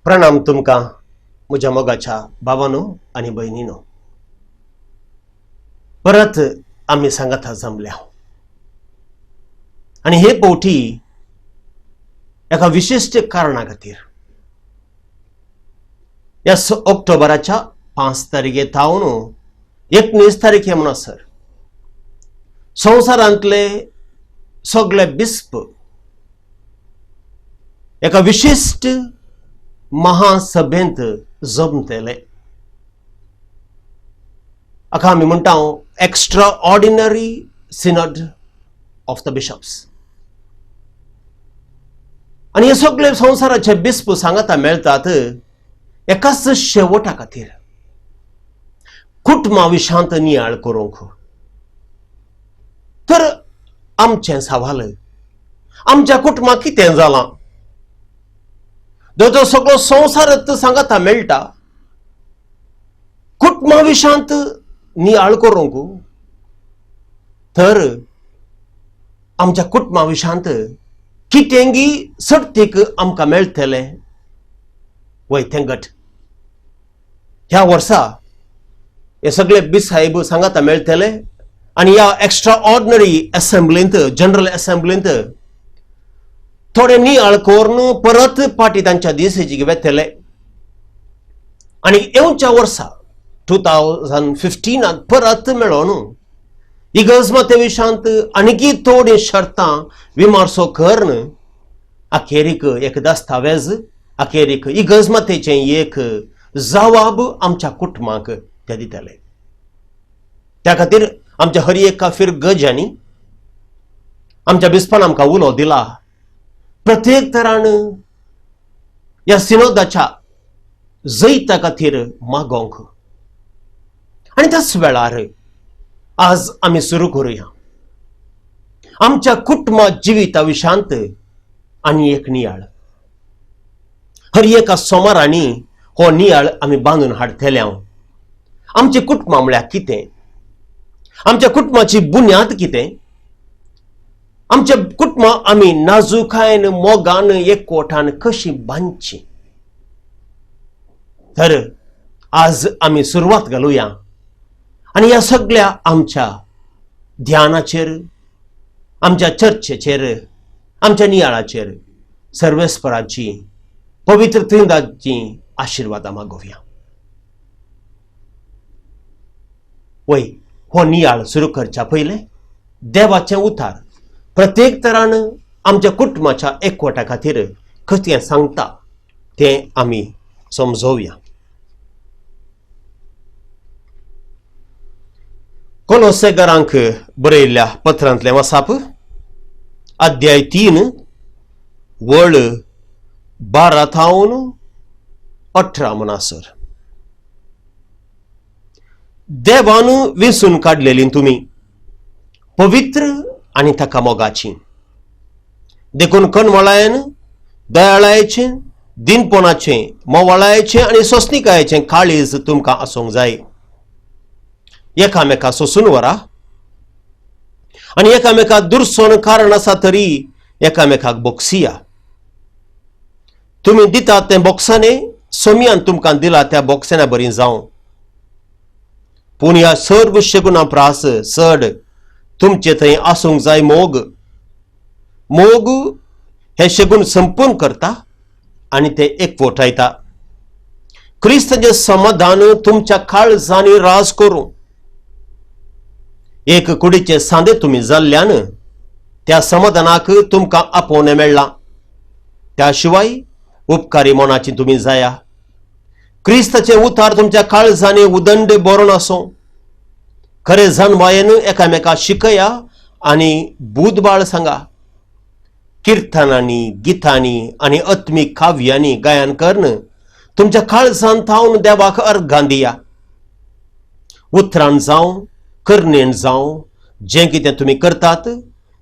प्रणाम तुमका म्हज्या मोगाच्या भावानो आणि बहिणीनो. परत आम्ही सांगाता जमल्या आणि हे पोटी एका विशिष्ट कारणा खातीर या ऑक्टोबराच्या 5 तारखेतावन 19 तारखे म्हणसर संवसारांतले सगळे बिस्प एका विशिष्ट महासभेंत जमतले. हाका आमी म्हणटा extraordinary synod of the bishops. आणि हे सगळे संवसाराचे बिस्प सांगता मेळतात एकाच शेवटा खातीर कुटुंबा विशांत नियाळ करूंक. तर आमचे सवाल आमच्या कुटुंबाक कितें जालां जो सगळो संवसारत सांगता मेळटा कुटुंबा विशांत नियाळ करूंक. तर आमच्या कुटुंबा विशांत कितेंगी सर्तीक आमकां मेळटले वय तेंगट. ह्या वर्सा हे सगळे बिसाहेब सांगता मेळटले आणि ह्या एक्स्ट्रा ऑर्डिनरी असेंब्लींत जनरल असेंब्लींत थोडे नियाळ करून परत पाटी तांच्या दिसाची वेतले. आणि येवच्या वर्सा 2015 परत मेळोन इगर्जमते विशांत आणखी थोडी शर्तां विमारसो करून अखेरीक एक दस्तावेज अखेरीक इगर्जमतेचे एक जबाब आमच्या कुटुंबाक ते दितले. त्या खातीर आमच्या हर एका फिर गजांनी आमच्या बिस्पान आमकां उलो दिला प्रत्येक तरान ह्या सिनोदाच्या जैता खातीर मागोंक. आनी त्याच वेळार आज आमी सुरू करूया आमच्या कुटुंब जिविता विशांत आनी एक नियाळ. हर एका सोमारांनी हो नियाळ आमी बांदून हाडटले. आमचे कुटुंब म्हळ्यार कितें, आमच्या कुटुंबाची बुन्याद कितें, आमचे कुटुंब आमी नाजूकायेन मोगान एकवटान कशी बांदची. तर आज आमी सुरवात घालुया आनी ह्या सगळ्या आमच्या ध्यानाचेर, आमच्या चर्चेचेर, आमच्या नियाळाचेर सर्वेस्पराची पवित्र त्रिंदाची आशिर्वादां मागोवया. वय हो नियाळ सुरू करच्या पयलें देवाचें उतार प्रत्येक तरान आमच्या कुटुंबाच्या एकवटा खातीर कशें सांगता तें आमी समजोवया. कोलोसेकारांक बरयल्ल्या पत्रांतलें वाचप अध्याय 3 वळ 12 थावन 18 म्हणासर. देवान वेंचून काडलेलीं तुमी पवित्र आनी ताका मोगाची, देखून कणमळायेन दयाळायेचें, दिनपणाचें, मोवाळायेचें आनी सोंसणिकायेचें काळीज तुमकां आसूंक जाय. एकामेका सोंसून व्हरा आनी एकामेका दुरसोन कारण आसा तरी एकामेकाक बोगसिया. तुमी दितात तें बोगसाने सोमयान तुमकां दिला त्या बोगसाना बरी जावं. पूण ह्या सर्व शेगुणां प्रास चड तुमचे थंय आसूंक जाय मोग. मोग हे शेगूण संपून करता आनी ते एकवटायता. क्रिस्ताचें समाधान तुमच्या काळजांनी राज करूं. एक कुडीचे सांदे तुमी जाल्ल्यान त्या समाधानाक तुमकां आपोवणें मेळ्ळां. त्या शिवाय उपकारी मोनाची तुमी जाया. क्रिस्ताचे उतार तुमच्या काळजांनी उदंड बरोवन आसूं. खरे जाणवायेन एकामेका शिकया आनी बुधबाळ सांगा. किर्तनांनी, गितांनी आनी आत्मीक काव्यांनी गायन करून तुमच्या काळजांत थावन देवाक अर्घां दिया. उतरान जावं करणेन जावं जें कितें तुमी करतात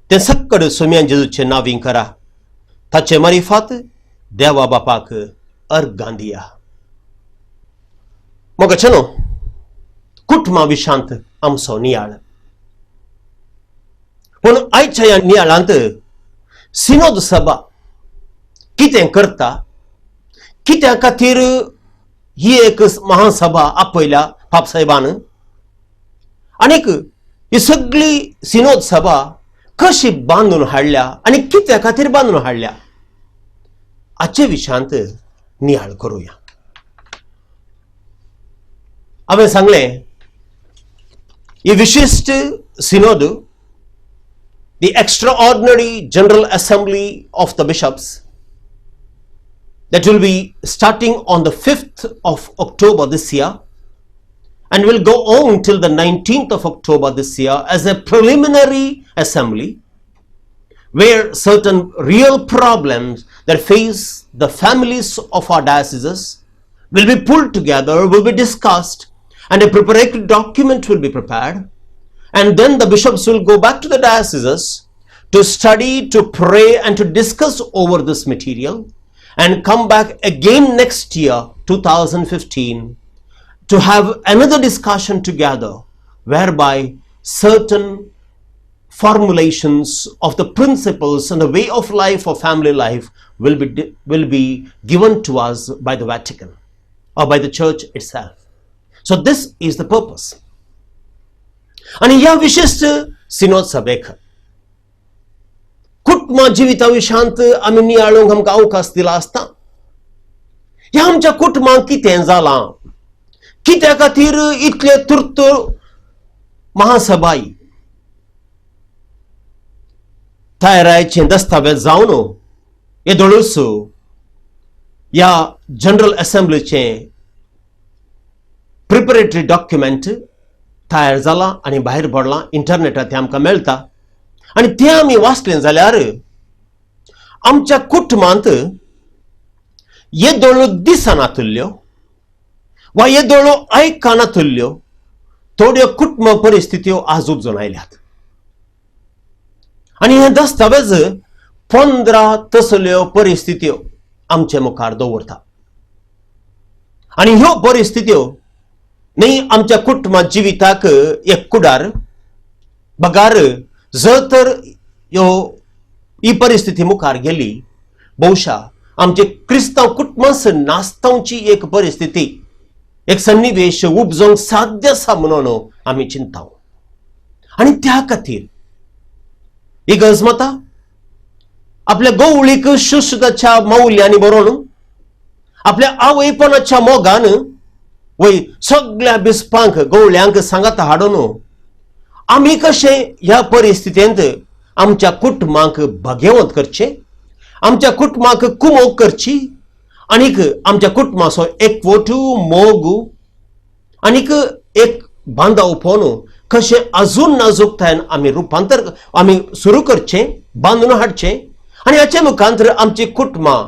तें सक्कड सोम्यान जेजूचे नांवीं करा. ताचे मारिफात देवा बापाक अर्घां दिया. मोगाचेनो, कुटुंबा विशांत आमचो नियाळ. पूण आयच्या ह्या नियाळांत सिनोद सभा कितें करता, कित्या खातीर ही एक महासभा आपयल्या पापसाहेबान, आनीक ही सगळी सिनोद सभा कशी बांदून हाडल्या आनी कित्या खातीर बांदून हाडल्या, हाचे विशांत नियाळ करूया. हांवें सांगलें ही विशिश्ट सिनोद, the extraordinary General Assembly of the Bishops, that will be starting on the 5th of October this year and will go on till the 19th of October this year as a preliminary assembly where certain real problems that face the families of our dioceses will be pulled together, will be discussed, and a preparatory document will be prepared. And then the bishops will go back to the dioceses to study, to pray, and to discuss over this material, and come back again next year, 2015, to have another discussion together, whereby certain formulations of the principles and the way of life or family life will be given to us by the Vatican or by the Church itself. So this is the purpose. आणि या विशिष्ट सिनोद सभेक कुटुंब जिविता विशांत आमी नियाळूंक आमकां अवकाश दिला आसता. ह्या आमच्या कुटुंबांक कितें जालां, कित्या खातीर इतले तुर्त महासभाई थायरायचे दस्तावेज जावन येदोळूच ह्या जनरल असेंब्लीचे प्रिपरेटरी डॉक्युमेंट तयार जाला आनी भायर पडला. इंटरनेटार ते आमकां मेळटा. आणि ते आम्ही वाचले जाल्यार आमच्या कुटुंबांत येदोळ्यो दिसनातल्यो वा येदोळ्यो आयकनातल्यो थोड्यो कुटुंब परिस्थित्यो आज उपजून आयल्यात. आणि हे दस्तावेज 15 तसल्यो परिस्थित्यो आमचे मुखार दवरता. आणि ह्यो परिस्थित्यो न्ही आमच्या कुटुंबा जिविताक एक कुडार बगार जर तर ही परिस्थिती मुखार गेली बहुशा आमचे क्रिस्तांव कुटुंबास नासतावची एक परिस्थिती एक सन्निवेश उपजोंक साध्य आसा म्हणून आमी चिंताव. आणि त्या खातीर ही गजमता आपल्या गवळीक शुश्रताच्या मौल्यांनी बरोवन आपल्या आवयपणाच्या मोगान वय सगळ्या बिस्पांक गवळ्यांक सांगात हाडून आम्ही कशे ह्या परिस्थितींत आमच्या कुटुंबांक भाग्यवंत करचे, आमच्या कुटुंबांक कुमोग करची, आनीक आमच्या कुटुंबाचो एकवटू मोग आनीक एक बांदाव पोवन कशे अजून नाजूकतायेन आमी रुपांतर आमी सुरू करचे, बांदून हाडचे. आणि हाचे मुखांतर आमची कुटुंबां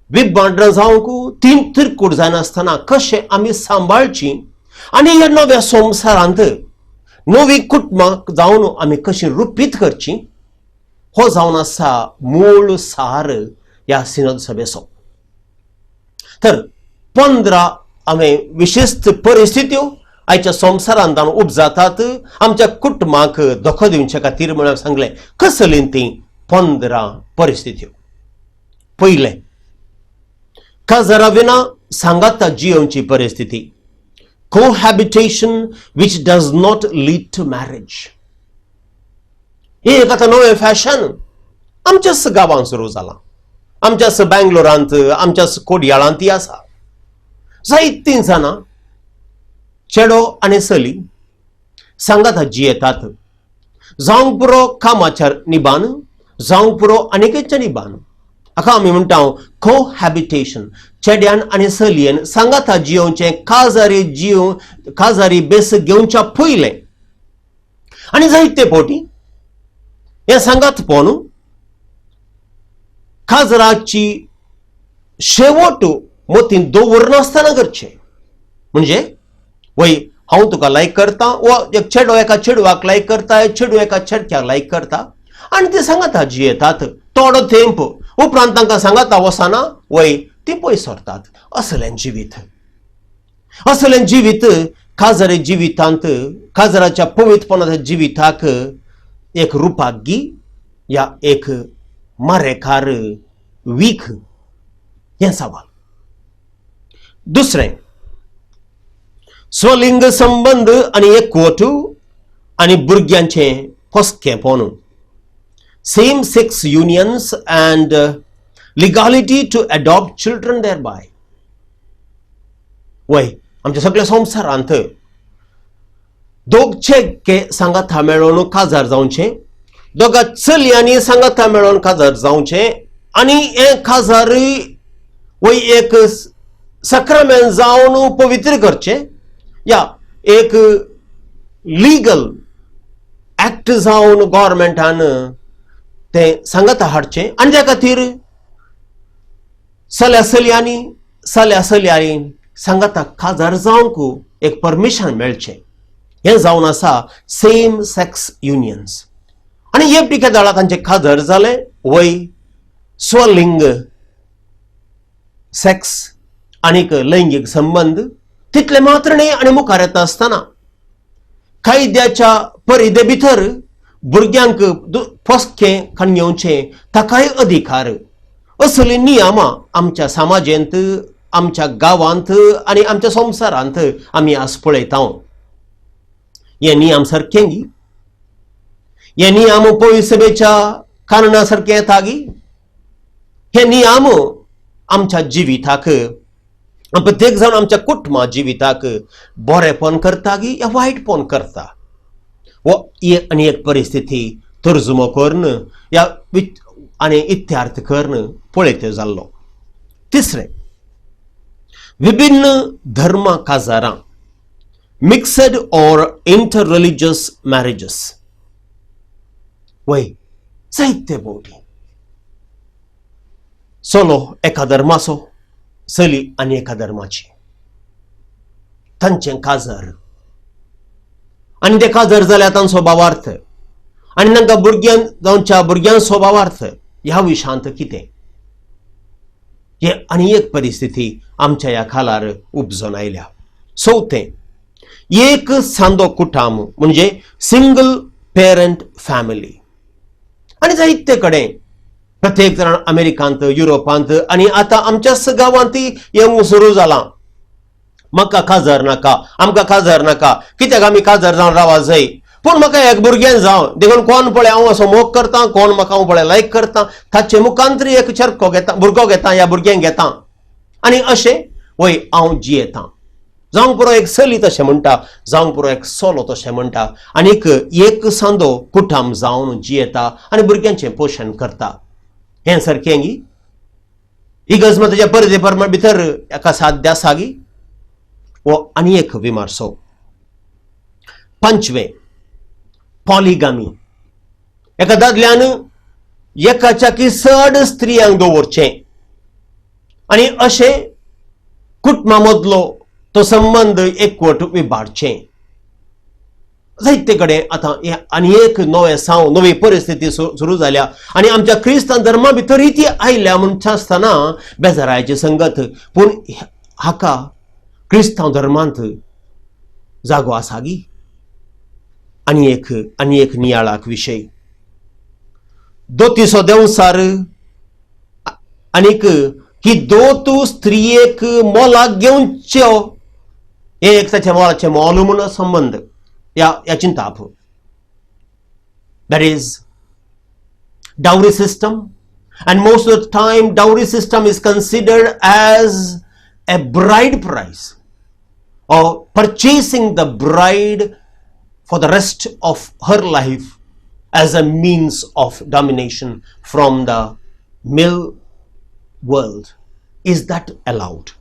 विभांडरां जावंक तीन तिरकूड जायनासतना कशे आमी सांबाळची आनी ह्या नव्या संवसारांत नवी कुटुंबां जावन आमी कशी रुपीत करची हो जावन आसा मूळ सार ह्या सिनोद सभेचो. तर 15 विशिष्ट परिस्थित्यो आयच्या संवसारांत जावन उपजातात आमच्या कुटुंबाक धोको दिवचे खातीर म्हणून सांगले. कसली ती 15 परिस्थित्यो? पयले, काजरा विना सांगाता जियोवची परिस्थिती, cohabitation which does not lead to marriage. हे एक आता नवे फॅशन आमच्याच गावांत सुरू जाला, आमच्याच बँगलोरांत, आमच्याच कोडयाळांत आसा. जायतीं जाणां चेडो आनी चली सांगाता जियेतात, जावंक पुरो कामाच्या निबान, जावंक पुरो आनिकेच्या निबान. हाका आमी म्हणटा कोहॅबिटेशन. चेड्यान आनी चलयेन सांगाता जियोवचें, काजारी बेस घेवच्या पयलें. आनी जायते फावटी हे सांगात पोवन काजराची शेवट मोतीन दवरनासतना करचे. म्हणजे वय हांव तुका लायक करता, वा एक चेडो एका चेडवाक लायक करता, एक चेडू एका चेडक्याक लायक करता आनी ते सांगाता जियेतात. थोडो तेंप उपरांत तांकां सांगाता वसना वय ती पयस सरतात. असलें जिवीत काजरे जिवितांत काजराच्या पवित्रपणाच्या जिविताक एक रुपागी या एक मारेकार वीख हे सवाल. दुसरें, स्वलिंग संबंध आनी एकवटू आनी भुरग्यांचे फसकेपण, same sex unions and legality to adopt children thereby. वय आमच्या सगळ्या संवसारांत दोगचे सांगाता मेळोवन काजार जावचे, दोगा चलयांनी सांगाता मेळोवन काजार जावचे आनी हे काजार वय एक सक्रामेंट जावन पवित्र करचे या एक लीगल ऍक्ट जावन गव्हर्मेंटान ते सांगाता हाडचे. आनी त्या खातीर चल्या चलयांनी सांगाता काजार जावंक एक परमिशन मेळचे. हे जावन आसा सेम सेक्स युनियन्स. आनी हे पिके दाळा तांचे काजार जाले वय स्वलिंग सेक्स आनीक लैंगिक संबंध तितले मात्र न्ही. आनी मुखार येता आसतना कायद्याच्या परिधे भितर भुरग्यांक फसके खाण ताकाय अधिकार असली नियमां आमच्या समाजेंत, आमच्या गावांत आनी आमच्या संवसारांत आमी आज पळयता. हे नियम सारकेंगी? हे नियम पळय सभेच्या कानूना सारके येता गी? हे नियम आमच्या जिविताक प्रत्येक जाण आमच्या कुटुंबा जिविताक बरेपण करता गी या वायटपण करता? आनी एक परिस्थिती तर्जुमो करून या आनी इत्यार्थ करून पळयते जाल्लो. तिसरें, विभिन्न धर्म काजारां, mixed or interreligious marriages. वय जायते बोटी सोलो एका धर्माचो चली आनी एका धर्माची तांचें काजर आनी ते काजर जाल्यार तांचो भावार्थ आनी तांकां जावच्या भुरग्यां स्वभावार्थ ह्या विशयांत कितें हे आनी एक परिस्थिती आमच्या ह्या खालार उपजून आयल्या. चवथें, एक सांदो कुटुंब म्हणजे सिंगल पेरंट फॅमिली. आनी जायते कडेन प्रत्येक जाण अमेरिकांत युरोपांत आनी आतां आमच्या गांवांतय येवंक सुरू जालां. म्हाका काजर नाका, आमकां काजर नाका, कित्याक आमी काजर जावन रावा जाय, पूण म्हाका एक भुरगें जावं देखून कोण पळय हांव असो मोग करता, कोण म्हाका हांव पळय लायक करता, ताचे मुखांतरी एक चरको घेता, भुरगो घेता, ह्या भुरग्यांक घेता आनी अशें वय हांव जियेतां. जावंक पुरो एक चली तशें म्हणटा, जावंक पुरो एक सोलो तशें म्हणटा, आनीक एक सांदो कुटुंब जावन जियेता आनी भुरग्यांचें पोशण करता. हें सारकें गी? इगर्ज परदे परमाण भितर एका साध्या सागी वो आनी एक विमर्शो. पंचवें, पॉलिगामी. एका दादल्यान एकाच्याकी चड स्त्रियांक दवरचें आनी अशें कुटुंबा मदलो तो संबंध एकवट विबाडचें. जायते कडेन आतां आनी एक नवी परिस्थिती सुरू जाल्या आनी आमच्या क्रिस्तांव धर्मा भितरय ती आयल्या म्हणटा आसतना बेजाराची संगत. पूण हाका क्रिस्तांव धर्मांत जागो आसा गी? आनी एक नियाळाक विशय. दोतीचो देंवसार आनीक की दोतू स्त्रियेक मोलाक घेवच्यो हे एक ताच्या मोलाचे मोल म्हूण संबंध या चिंता आपूण. That is dowry system, and most of the time dowry system is considered as a bride price or purchasing the bride for the rest of her life as a means of domination from the male world. Is that allowed?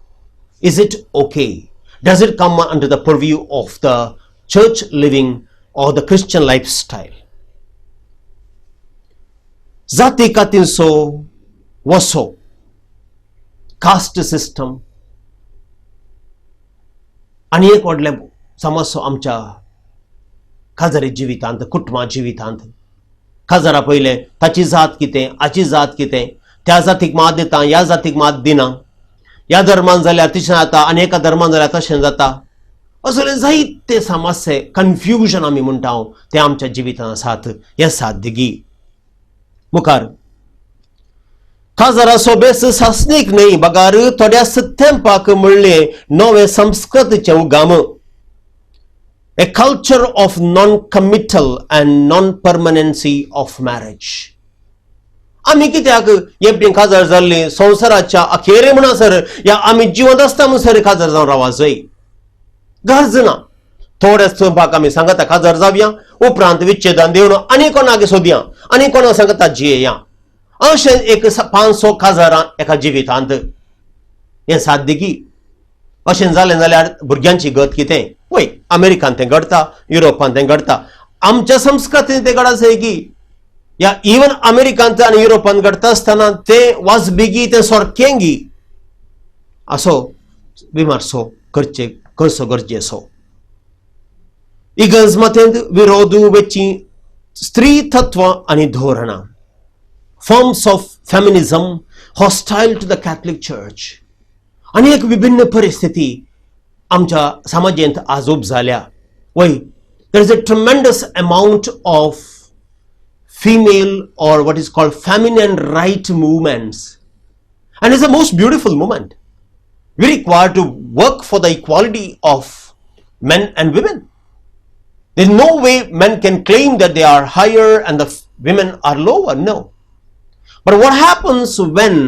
Is it okay? Does it come under the purview of the church living or the Christian lifestyle? जाती कातींचो वसो, caste system आनी एक व्हडले समस्या आमच्या खाजरी जिवितांत, कुटुंबा जिवितांत. खाजरा पयले ताची जात कितें, हाची जात कितें, त्या जातीक मात दिता, ह्या जातीक मात दिना, ह्या धर्मान जाल्यार तशें जाता आनी एका धर्मान जाल्यार तशें जाता. असले जायते समस्या, कन्फ्युजन आमी म्हणटा ते आमच्या जिवितांत आसात. हे साद्यगी. मुखार खाजराचो बेस सासणीक न्हय, बगार थोड्या सत्तेंपाक म्हणले नवे संस्कृतीचे उगाम. A culture of non-committal and non-permanency of marriage. आमी कित्याक येपटी खाजर जाल्ली संवसाराच्या अखेरे म्हणसर या आमी जिवंत आसता म्हणसर खाजर जावन रावा जाय? गरज ना. थोड्या स्वयंपाक आमी सांगता खाजर जावया, उपरांत विच्छेदन दिवन आनी कोणाक सोदया आनी कोणाक सांगता जियेया. अशें एक 500 खाजरां एका जिवितांत. हें साद्यगी. अशें जालें जाल्यार भुरग्यांची गत कितें? वय अमेरिकान तें घडटा, युरोपान तें घडटा, आमच्या संस्कृतीन तें घडा की या इवन अमेरिकांत आनी युरोपान घडटा आसतना तें वाजबेगी, तें सोरकेंगी. असो विमर्शो करचो गरजेचो. इगर्ज मतेंत विरोध वेची स्त्री तत्व आनी धोरणां, forms of feminism hostile to the Catholic church. आनी एक विभिन्न परिस्थिती आमच्या समाजेंत आज उपजाल्या. वय there is a tremendous amount of female or what is called feminine right movements, and it's the most beautiful movement. We require to work for the equality of men and women. There's no way men can claim that they are higher and the women are lower. No. But what happens when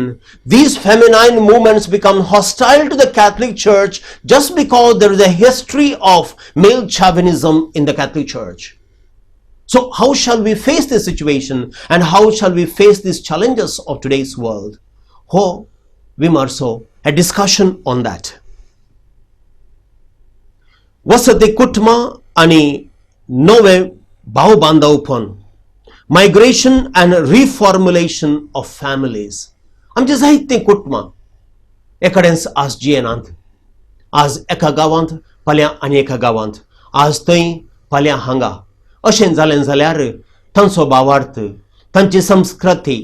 these feminine movements become hostile to the Catholic Church just because there is a history of male chauvinism in the Catholic Church? So how shall we face this situation and how shall we face these challenges of today's world? Ho vimarso, a discussion on that. वसति कुटुंब आणि नवे भाव बांधवपण migration and रिफॉर्म्युलेशन of families. आमचे जायते कुटुंबां एकाडेन्स आज जियेनात. आज एका गांवांत फाल्यां आनी एका गांवांत, आज थंय फाल्यां हांगा. अशें जालें जाल्यार तांचो भावार्थ, तांची संस्कृती,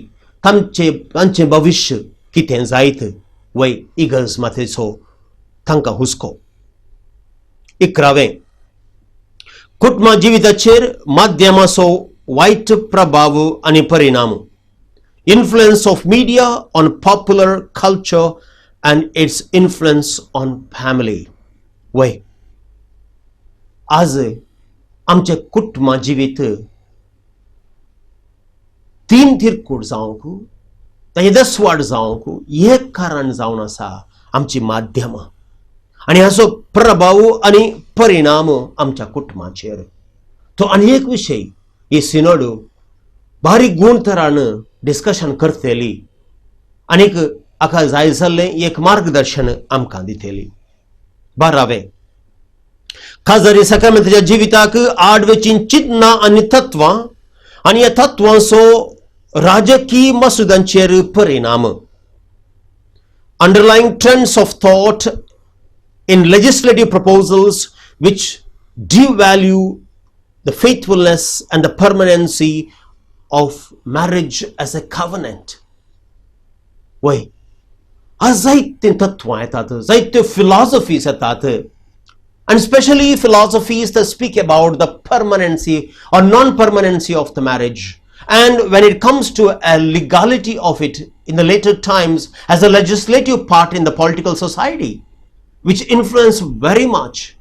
तांचें भविश्य कितें जायत वय इगर्ज मातेचो तांकां हुस्को. 11वें, कुटुंबा जिविताचेर माध्यमाचो वायट प्रभाव आनी परिणाम. Influence of media on popular culture and its influence on family. वय आज आमचे कुटुंबा जिवीत तीन तिरकूड जावंक, ताचे दसवाड जावंक एक कारण जावन आसा आमची माध्यमां आनी हाचो प्रभाव आनी परिणाम आमच्या कुटुंबाचेर. तो आनी एक विशय ही सिनोड बारीक गुणतरान डिस्कशन करतली आनीक हाका जाय जाल्लें एक मार्गदर्शन आमकां दितली. 12वें, खाजरी सक्रमेंताच्या जिविताक आडवेची चिन्हां आनी तत्वां आनी ह्या तत्वांचो राजकीय मसुद्यांचेर परिणाम. Underlying trends of thought in legislative proposals which devalue the faithfulness and the permanency of marriage as a covenant. वय आज जायते तत्वां येतात, जायत्यो फिलॉसॉफीज येतात, and especially philosophies that speak about the permanency or non-permanency of the marriage. And when it comes to a legality of it in the later times as a legislative part in the political society, which influence very much,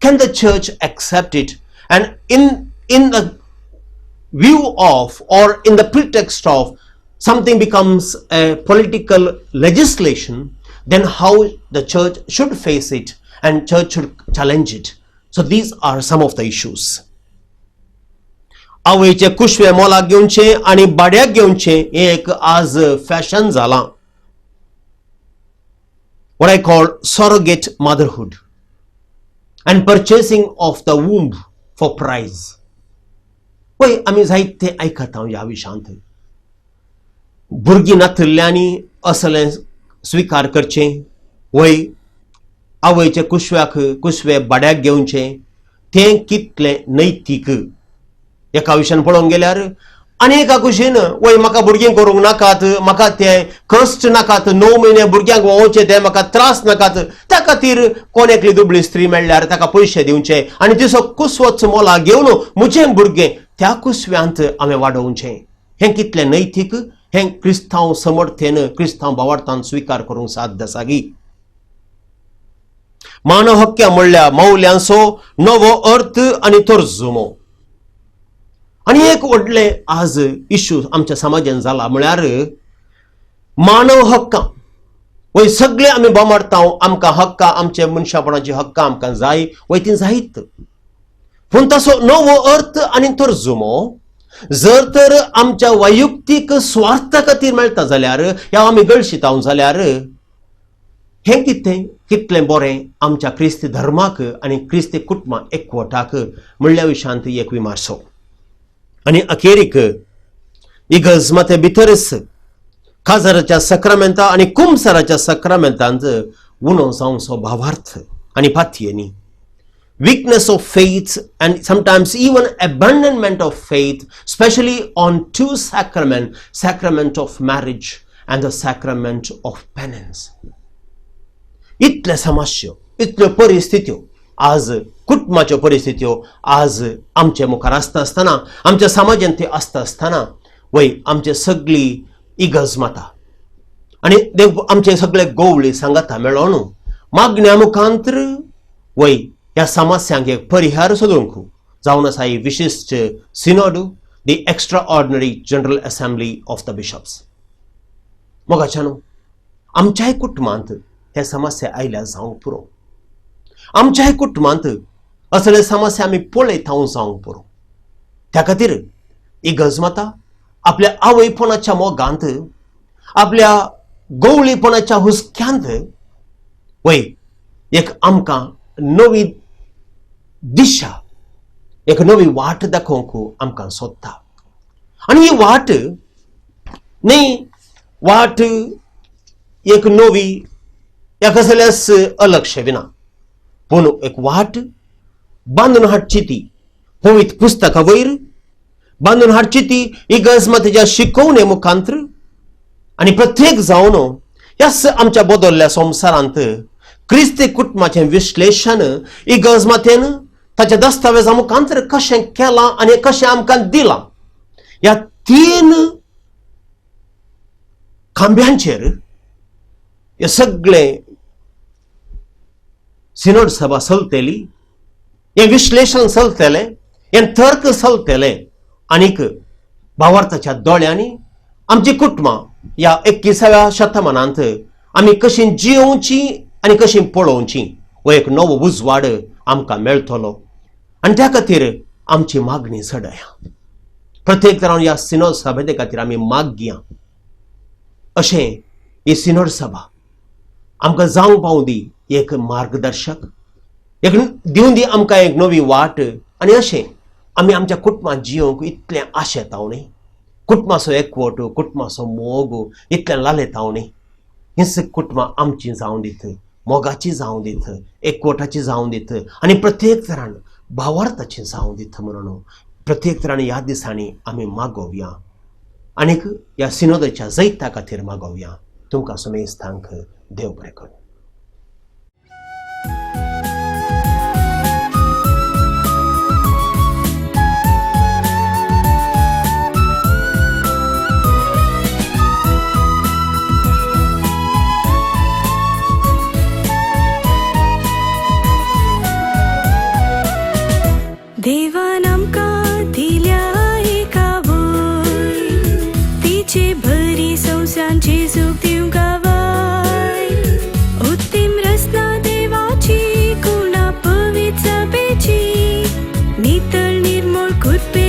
can the church accept it? And in the view of or in the pretext of something becomes a political legislation, then how the church should face it and church should challenge it. So these are some of the issues. आवयचे कुशवे मोलाक घेवचे आनी बाड्याक घेवचे हे एक आज fashion जाला. What I call surrogate motherhood and purchasing of the womb for price. वय आमी जायते आयकता ह्या विशयांत. भुरगीं नातिल्ल्यांनी असलें स्विकार करचें, वय आवयचे कुशवे बाड्याक घेवचे, तें कितलें नैतीक. एका विशयान पळोवंक गेल्यार आनी एका कुशीन वय म्हाका भुरगीं करूंक नाकात, म्हाका ते कश्ट नाकात, 9 म्हयने भुरग्यांक वोवचे ते म्हाका त्रास नाकात, त्या खातीर कोण एकली दुबळी स्त्री मेळ्ळ्यार ताका पयशे दिवचे आनी तिचो कुस्वच मोला घेवन म्हजें भुरगें त्या कुसव्यांत हांवें वाडोवचें. हें कितलें नैतीक, हें क्रिस्तांव समर्थेन क्रिस्तांव भावार्थान स्विकार करूंक साध्य आसा गी. मानव हक्क्यां म्हणल्या मौल्यांचो नवो अर्थ आनी तर्जुमो. आनी एक व्हडलें आज इश्यू आमच्या समाजान जाला म्हळ्यार मानव हक्कां. वय सगळे आमी बोमाडटा आमकां हक्कां, आमचे मनशापणाची हक्कां आमकां जाय, वय ती जायत. पूण ताचो नवो अर्थ आनी तर्जुमो जर तर आमच्या वैयक्तीक स्वार्था खातीर मेळटा जाल्यार ह्या आमी गळशिताव जाल्यार हें कितलें बरें आमच्या क्रिस्ती धर्माक आनी क्रिस्ती कुटुंबां एकवटाक म्हणल्या विशयांत एक विमर्शो. आनी अखेरीक इगर्ज माते भितरच खाजराच्या सक्रामेंतां आनी कुमसाराच्या सक्रामेंतांत उणो जावचो भावार्थ आनी पातयेनी. Weakness of faith and sometimes even abandonment of faith, especially on two sacraments, sacrament of marriage and the sacrament of penance. इतले समस्या, इतल्यो परिस्थित्यो आज कुटुंबाच्यो परिस्थित्यो आज आमचे मुखार आसता आसतना, आमच्या समाजान ते आसता आसतना वय आमचे सगळी इगर्ज माता आनी देव आमचे सगळे गोवळी सांगाता मेळोन मागण्या मुखांतर वय ह्या समस्यांक एक परिहार सोदूंक जावन आसा ही विशिश्ट synod, the extraordinary general assembly of the bishops. मोगाच्यानो आमच्याय कुटुंबांत हे समस्या आयल्या जावंक पुरो. आमच्याय कुटुंबांत असले समस्या आमी पळयता जावंक पुरो. त्या खातीर इगर्ज माता आपल्या आवयपणाच्या मोगांत, आपल्या गवळीपणाच्या हुस्क्यांत वय एक आमकां नवी दिशा, एक नवी वाट दाखोवंक आमकां सोदता. आणि ही वाट नाही वाट एक नवी या कसल्यास अलक्ष विना पूण एक वाट बांदून हाडची ती पवित्र पुस्तका वयर बांदून हाडची ती इगर्जमातेच्या शिकवणे मुखांतर आणि प्रत्येक जावन ह्याच आमच्या बदलल्या संवसारांत क्रिस्ती कुटुंबाचें विश्लेषण इगर्जमातेन ताच्या दस्तावेजा मुखांतर कशें केलां आनी कशें आमकां दिलां ह्या 3 खांब्यांचेर हे सगळे सिनोड सभा चलतली, हे विश्लेषण चलतले, हे तर्क चलतले आनीक भावार्थाच्या दोळ्यांनी आमची कुटुंबां ह्या 21व्या शतमानांत आमी कशी जियोवची आनी कशी पळोवची हो एक नवो उजवाड आमकां मेळटलो आनी त्या खातीर आमची मागणी चडया. प्रत्येक तरान ह्या सिनोड सभे खातीर आमी मागया अशें ही सिनोड सभा आमकां जावंक पावूं दी एक मार्गदर्शक एक दिवन दी आमकां एक नवी वाट आनी अशें आमी आमच्या कुटुंबांत जियोवंक इतलें आशेतावणी कुटुंबाचो एकवट कुटुंबाचो मोग इतलें लालेतावणी हीच कुटुंबां आमची जावं दीत मोगाची जावं दीत एकवटाची जावं दीत आनी प्रत्येक तरान भावार्थाची जावं दीत म्हणून प्रत्येक तरान ह्या दिसांनी आमी मागोवया आनीक ह्या सिनोदाच्या जैता खातीर मागोवया. तुमकां सुमेस्तांक देव बरें करूं. देवान आमकां दिल्या एका वय तिचे बरी संवसार जेजूक दिवंक गावाय उत्तीम रचना देवाची कुणा पवित्र सभेची नितळ निर्मळ कृपे